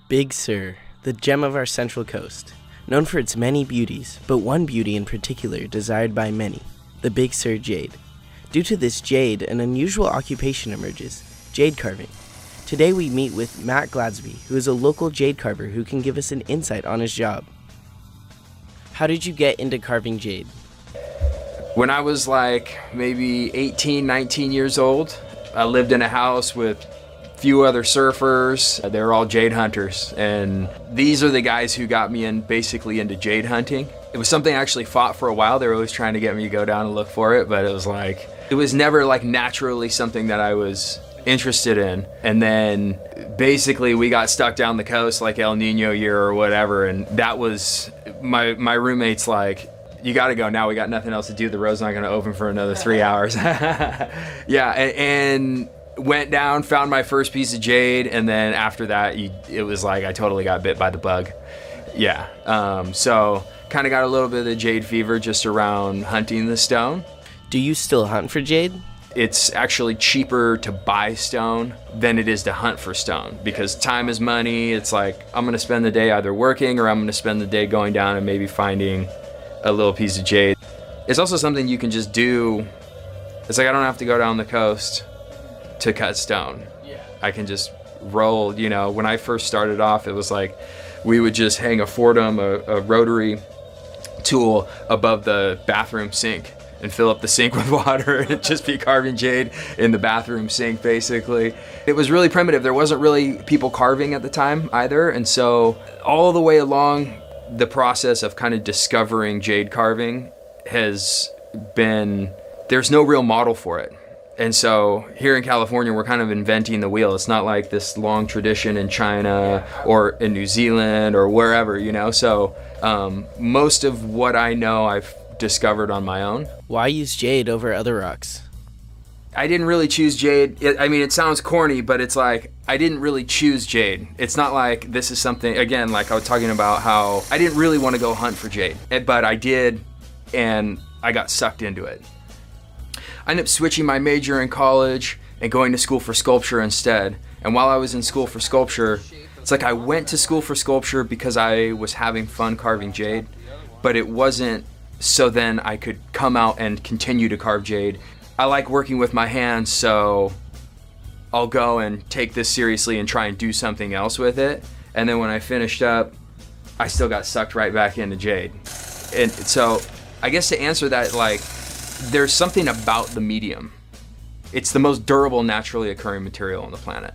Big Sur, the gem of our Central Coast, known for its many beauties, but one beauty in particular desired by many, the Big Sur Jade. Due to this jade, an unusual occupation emerges, jade carving. Today we meet with Mattew Glasby, who is a local jade carver who can give us an insight on his job. How did you get into carving jade? When I was like maybe 18, 19 years old, I lived in a house with few other surfers. They were all jade hunters, and these are the guys who got me basically into jade hunting. It was something I actually fought for a while. They were always trying to get me to go down and look for it, but it was never like naturally something that I was interested in. And then basically we got stuck down the coast like El Nino year or whatever, and that was my roommate's like, you gotta go now, we got nothing else to do, the road's not gonna open for another 3 hours. Yeah, and went down, found my first piece of jade, and then after that, it was like I totally got bit by the bug. Yeah, so kind of got a little bit of the jade fever just around hunting the stone. Do you still hunt for jade? It's actually cheaper to buy stone than it is to hunt for stone because time is money. It's like I'm gonna spend the day either working or I'm gonna spend the day going down and maybe finding a little piece of jade. It's also something you can just do. It's like I don't have to go down the coast to cut stone. Yeah. I can just roll, when I first started off, it was like we would just hang a Fordham, a rotary tool above the bathroom sink and fill up the sink with water and just be carving jade in the bathroom sink, basically. It was really primitive. There wasn't really people carving at the time either. And so all the way along the process of kind of discovering jade carving has been, there's no real model for it. And so here in California, we're kind of inventing the wheel. It's not like this long tradition in China or in New Zealand or wherever, So most of what I know, I've discovered on my own. Why use jade over other rocks? I didn't really choose jade. It sounds corny, but it's like I didn't really choose jade. It's not like this is something, again, like I was talking about how I didn't really want to go hunt for jade, but I did, and I got sucked into it. I ended up switching my major in college and going to school for sculpture instead. And while I was in school for sculpture, it's like I went to school for sculpture because I was having fun carving jade, but it wasn't so then I could come out and continue to carve jade. I like working with my hands, so I'll go and take this seriously and try and do something else with it. And then when I finished up, I still got sucked right back into jade. And so I guess to answer that, there's something about the medium. It's the most durable, naturally occurring material on the planet.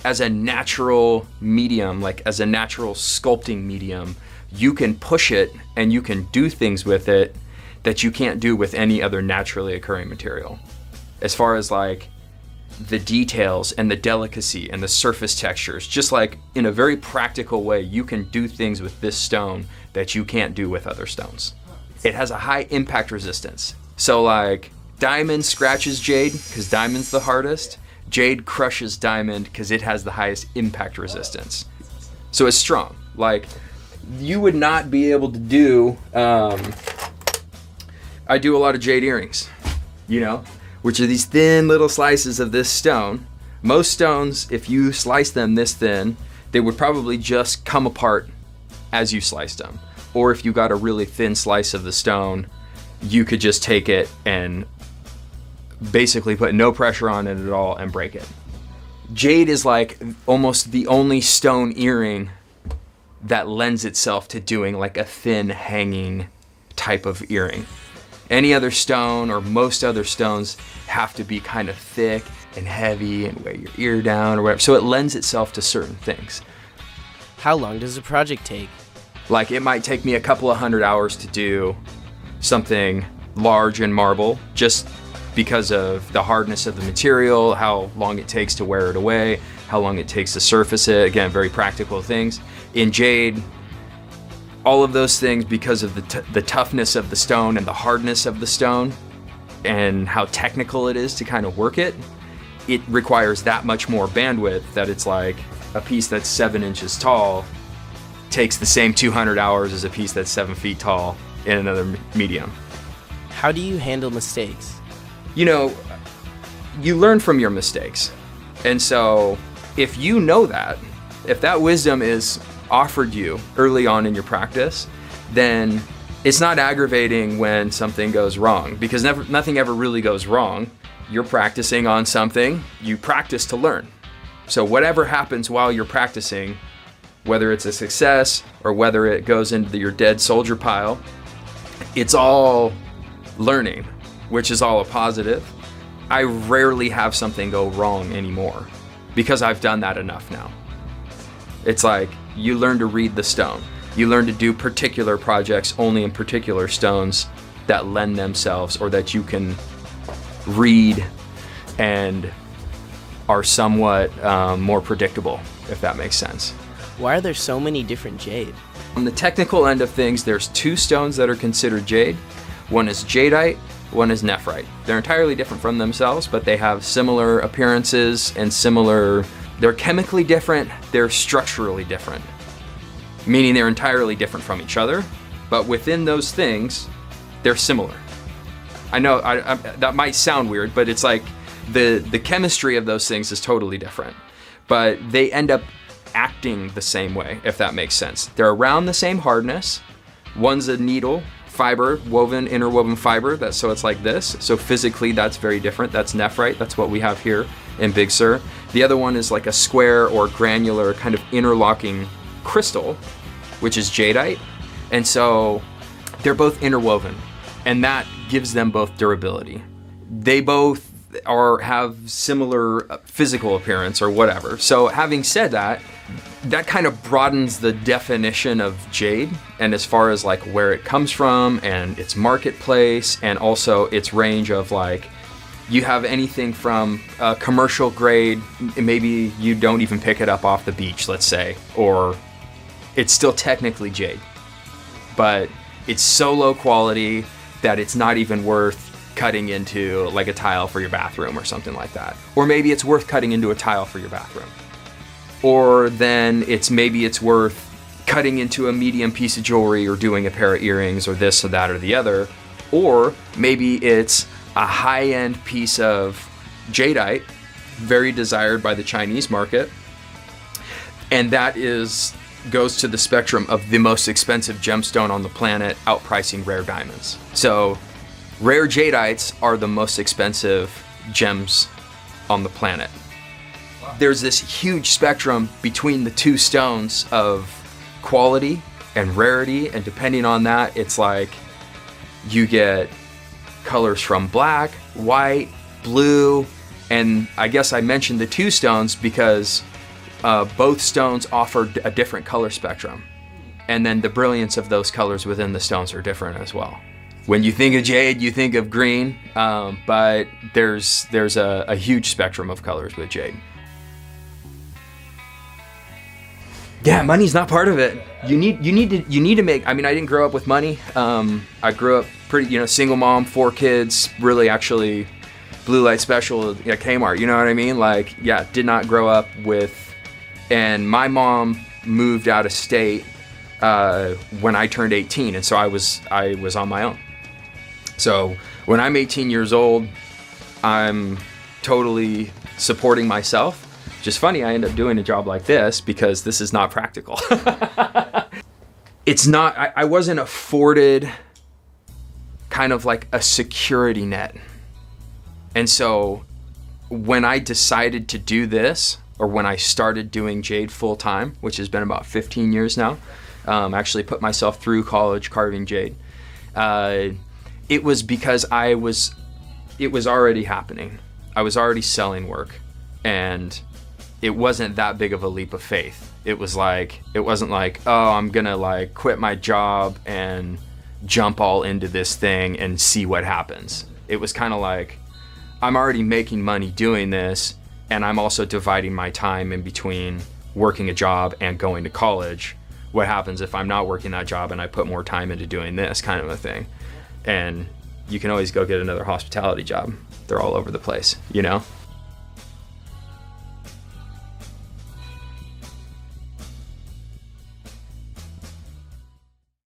As a natural medium, as a natural sculpting medium, you can push it and you can do things with it that you can't do with any other naturally occurring material. As far as the details and the delicacy and the surface textures, just in a very practical way, you can do things with this stone that you can't do with other stones. It has a high impact resistance. So diamond scratches jade because diamond's the hardest. Jade crushes diamond because it has the highest impact resistance. So it's strong. You would not be able to do, I do a lot of jade earrings, which are these thin little slices of this stone. Most stones, if you slice them this thin, they would probably just come apart as you sliced them. Or if you got a really thin slice of the stone, you could just take it and basically put no pressure on it at all and break it. Jade is almost the only stone earring that lends itself to doing a thin hanging type of earring. Any other stone or most other stones have to be kind of thick and heavy and weigh your ear down or whatever. So it lends itself to certain things. How long does a project take? It might take me a couple of 100 hours to do something large in marble just because of the hardness of the material, how long it takes to wear it away, how long it takes to surface it. Again, very practical things. In jade, all of those things, because of the toughness of the stone and the hardness of the stone and how technical it is to kind of work it, it requires that much more bandwidth that it's like a piece that's 7 inches tall takes the same 200 hours as a piece that's 7 feet tall in another medium. How do you handle mistakes? You learn from your mistakes. And so if you know that, If that wisdom is offered you early on in your practice, then it's not aggravating when something goes wrong, because nothing ever really goes wrong. You're practicing on something, you practice to learn. So whatever happens while you're practicing, whether it's a success or whether it goes into your dead soldier pile, it's all learning, which is all a positive. I rarely have something go wrong anymore because I've done that enough now. It's like you learn to read the stone. You learn to do particular projects only in particular stones that lend themselves, or that you can read and are somewhat more predictable, if that makes sense. Why are there so many different jade? On the technical end of things, there's two stones that are considered jade. One is jadeite, one is nephrite. They're entirely different from themselves, but they have similar appearances and they're chemically different, they're structurally different. Meaning they're entirely different from each other, but within those things, they're similar. I know that might sound weird, but it's like the chemistry of those things is totally different, but they end up acting the same way, if that makes sense. They're around the same hardness. One's a needle fiber, interwoven fiber, so it's like this. So physically that's very different. That's nephrite, that's what we have here in Big Sur. The other one is like a square or granular kind of interlocking crystal, which is jadeite. And so they're both interwoven, and that gives them both durability. They both have similar physical appearance or whatever. So having said that, that kind of broadens the definition of jade, and as far as like where it comes from and its marketplace, and also its range of like, you have anything from commercial grade, maybe you don't even pick it up off the beach, let's say, or it's still technically jade, but it's so low quality that it's not even worth cutting into like a tile for your bathroom or something like that. Or maybe it's worth cutting into a tile for your bathroom. Or then maybe it's worth cutting into a medium piece of jewelry or doing a pair of earrings or this or that or the other. Or maybe it's a high-end piece of jadeite, very desired by the Chinese market, and that goes to the spectrum of the most expensive gemstone on the planet, outpricing rare diamonds. So rare jadeites are the most expensive gems on the planet. There's this huge spectrum between the two stones of quality and rarity, and depending on that, it's like you get colors from black, white, blue, and I guess I mentioned the two stones because both stones offer a different color spectrum, and then the brilliance of those colors within the stones are different as well. When you think of jade, you think of green, but there's a huge spectrum of colors with jade. Yeah, money's not part of it. You need to make. I mean, I didn't grow up with money. I grew up pretty, single mom, 4 kids. Really, actually, blue light special at Kmart. You know what I mean? Like, yeah, did not grow up with. And my mom moved out of state when I turned 18, and so I was on my own. So when I'm 18 years old, I'm totally supporting myself. Just funny, I end up doing a job like this because this is not practical. It's not, I wasn't afforded kind of like a security net. And so when I decided to do this, or when I started doing jade full time, which has been about 15 years now, actually put myself through college carving jade. It was because it was already happening. I was already selling work, and it wasn't that big of a leap of faith. It wasn't like, oh, I'm gonna like quit my job and jump all into this thing and see what happens. It was kind of like, I'm already making money doing this, and I'm also dividing my time in between working a job and going to college. What happens if I'm not working that job and I put more time into doing this, kind of a thing? And you can always go get another hospitality job. They're all over the place,